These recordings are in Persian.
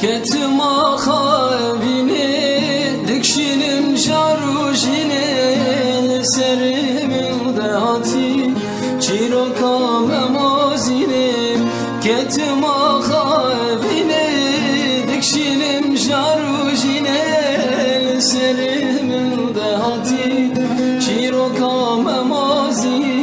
كتما خاويني دكشينم جاروجيني لسرم ودهاتي چيرو كاممازيني كتما خاويني دكشينم جاروجيني لسرم ودهاتي چيرو كاممازيني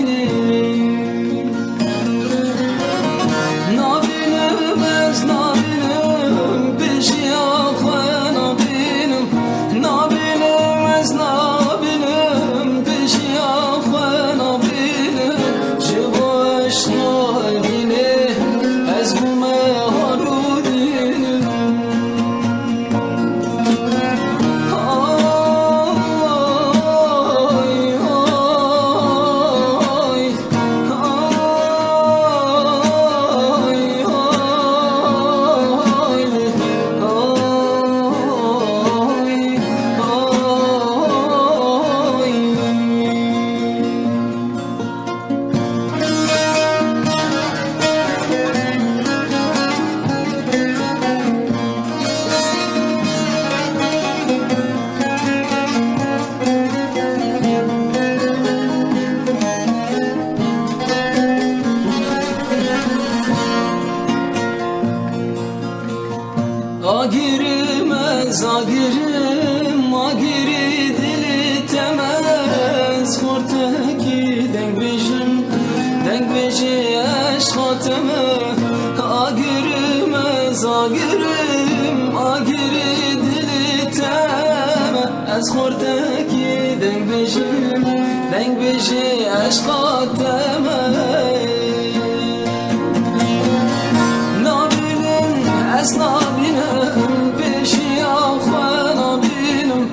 Agirmez agirim agiri dili temez Korteki dengbeji eşkateme Agirmez agirim agiri dili temez Korteki dengbeji eşkateme Nabilin esnabinem peşi ahvana binim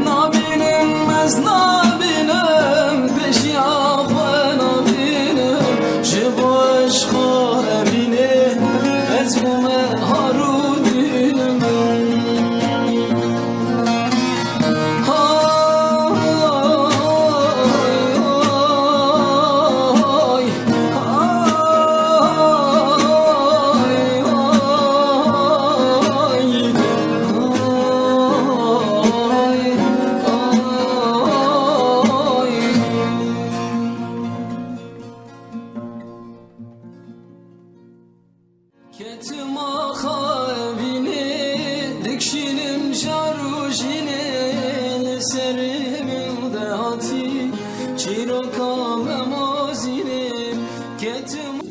Nabilin esnabinem peşi ahvana binim Jibo eşka emine ezbume harudinim Ketma khavini dikşinim jarujine leserim udahati çiro kamamazine ketma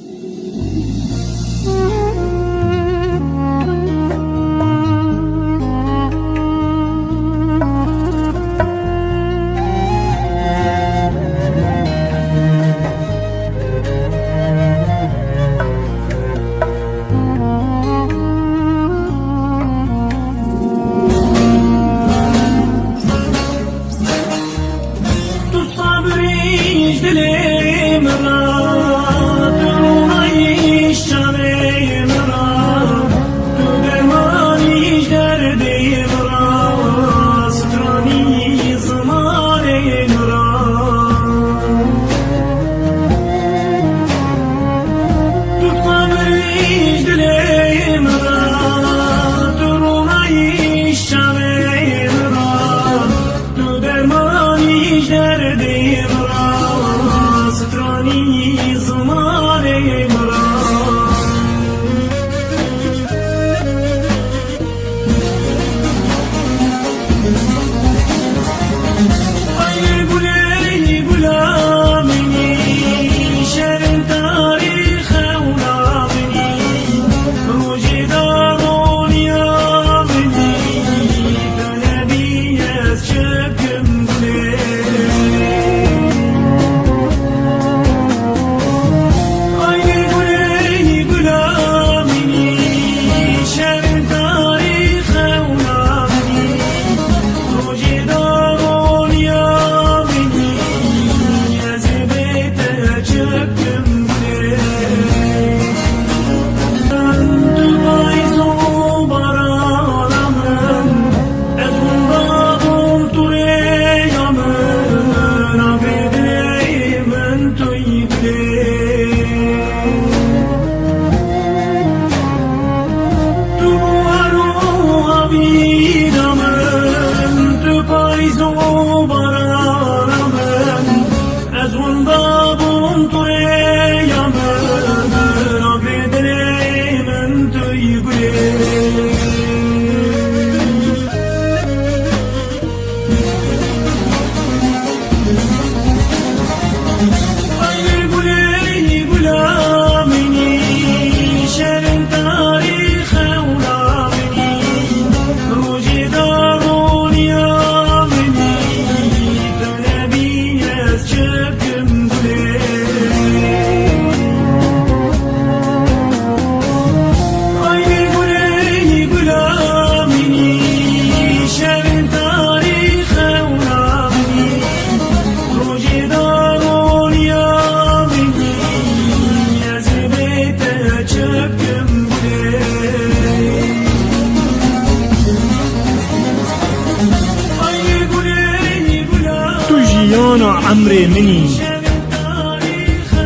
عمري مني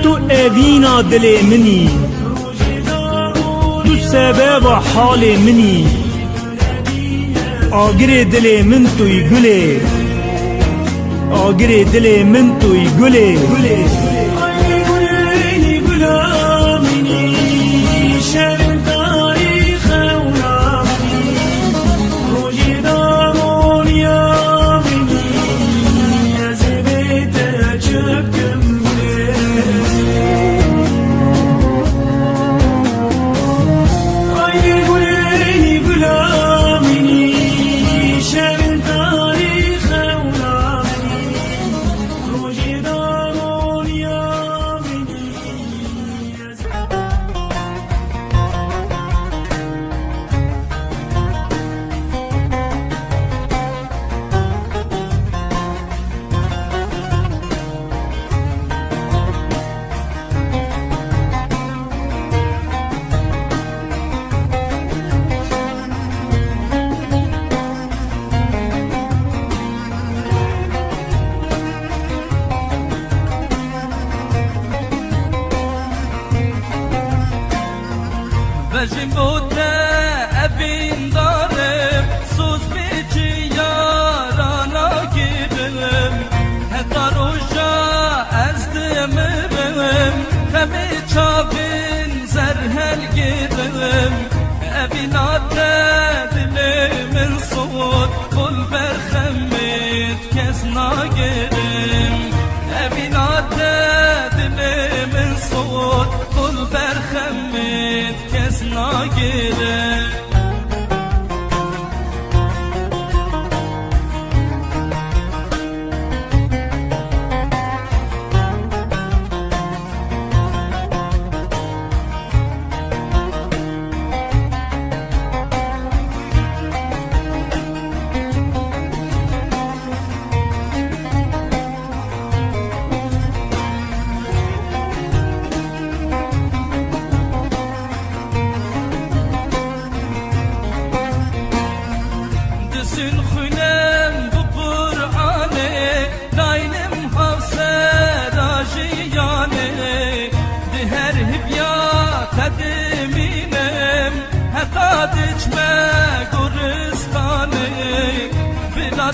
تو اوینا دل منی تو سبب حال منی آگر دل من توی گله آگر دل من توی گله Vejimote evin darım Sus biçi yarana girim Heta roja ezdimim Hemi çavin zerhel girim Evin ate dilimin soğut Kul berhemmit kesna girim Evin ate dilimin soğut Kul berhemmit kesna girim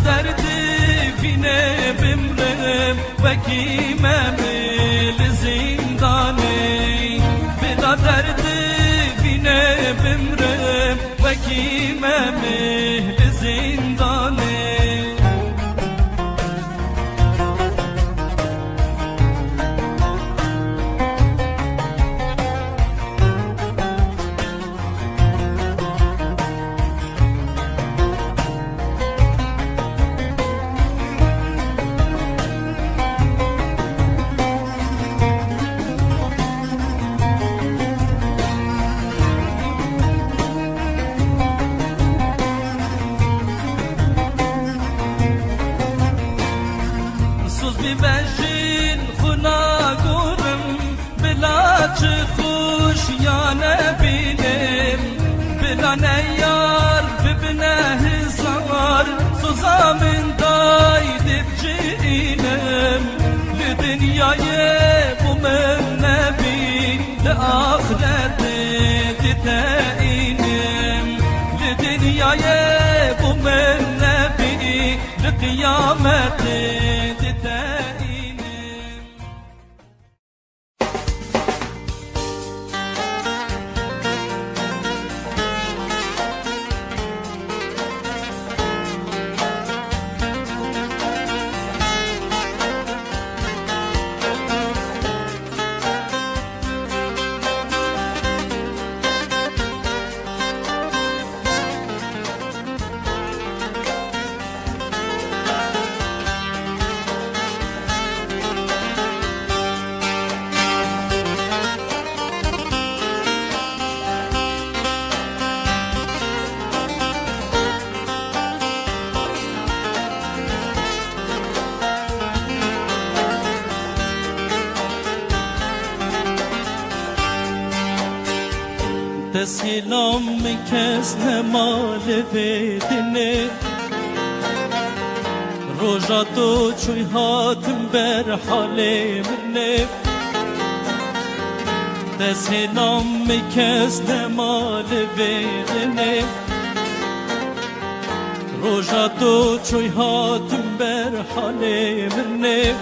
derdi bine bimrem ve kimemil zindane bila derdi bine bimrem ve kimemil zindane ببجین خنا گورم بلا چه خوش یا نبینم بلا نیار ببنه هزار سوزا من داید بجینم لدنیای بو من نبی لآخرت تتعینم لدنیای بو من نبی لقیامت دسیلام کس نمال ویدنه روژا تو چوی هاتم بر حال منه دسیلام کس نمال ویدنه روژا تو چوی هاتم بر حال منه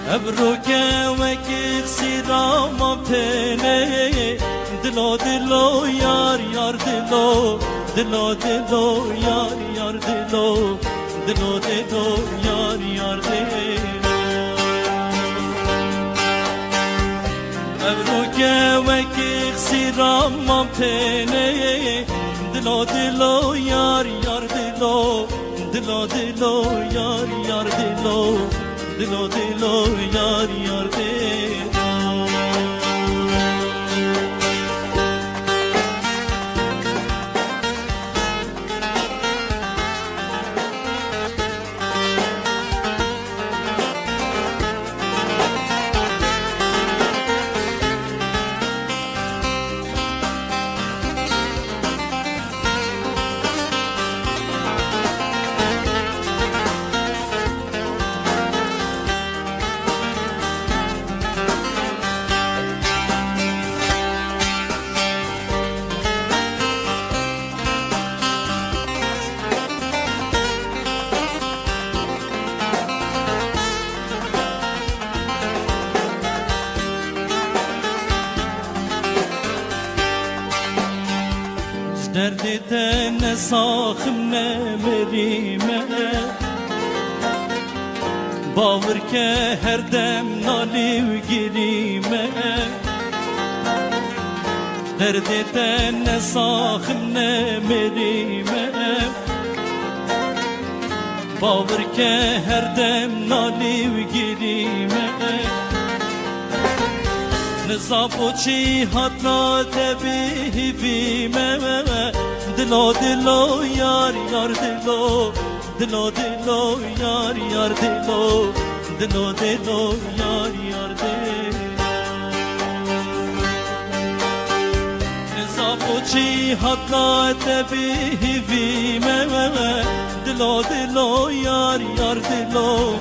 ابرو که وکی سیرام تنه دلو دلو یار یار دلو دلو دلو یار یار دلو دلو دلو یار یار دلو ابرو که وکی سیرام تنه دلو دلو یار یار دلو دلو دلو یار یار دلو دلو دلو یار یار دلو دردی تن ساخم نمیریمه باور که هر دم نالی و گیریمه دردی تن ساخم نمیریمه باور که هر دم نالی و گیریمه نصابو چی حتی تبیهی بیمه دلو دلو یار یار دلو دلو دلو یار یار دلو دلو دلو یار یار دلو نصابو چی حتی تبیهی بیمه دلو دلو یار یار دلو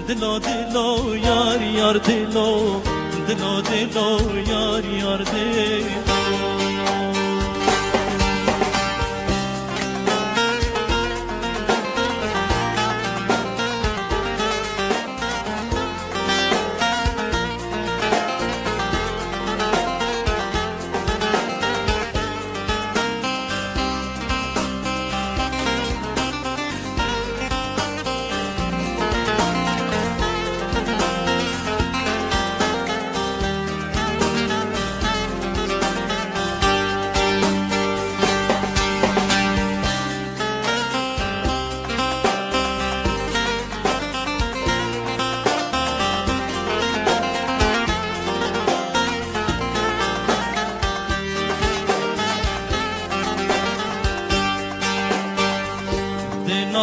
دلو دلو یار یار دلو دلو دلو یار یار دلو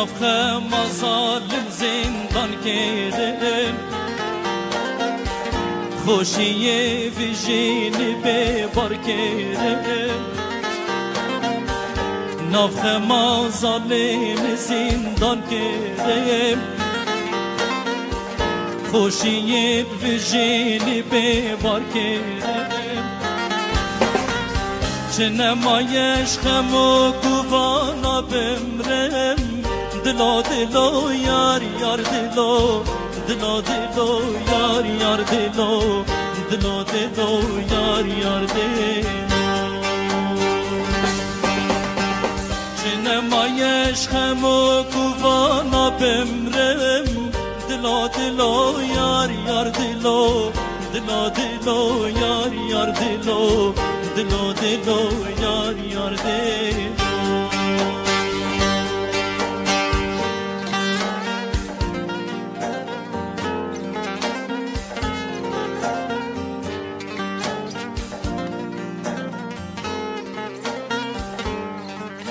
نفخ مظالم زندان کردم خوشی ویژین به بار کردم نفخ مظالم زندان کردم خوشی ویژین به بار کردم چه نمایش خم و گوانا بمرم دلو دلو یار یار دلو دلو دلو یار یار دلو دلو دلو یار یار دلو چه نمایش خم و گوانا بمرم دلو دلو یار یار دلو دلو دلو یار یار دلو دلو دلو یار یار دلو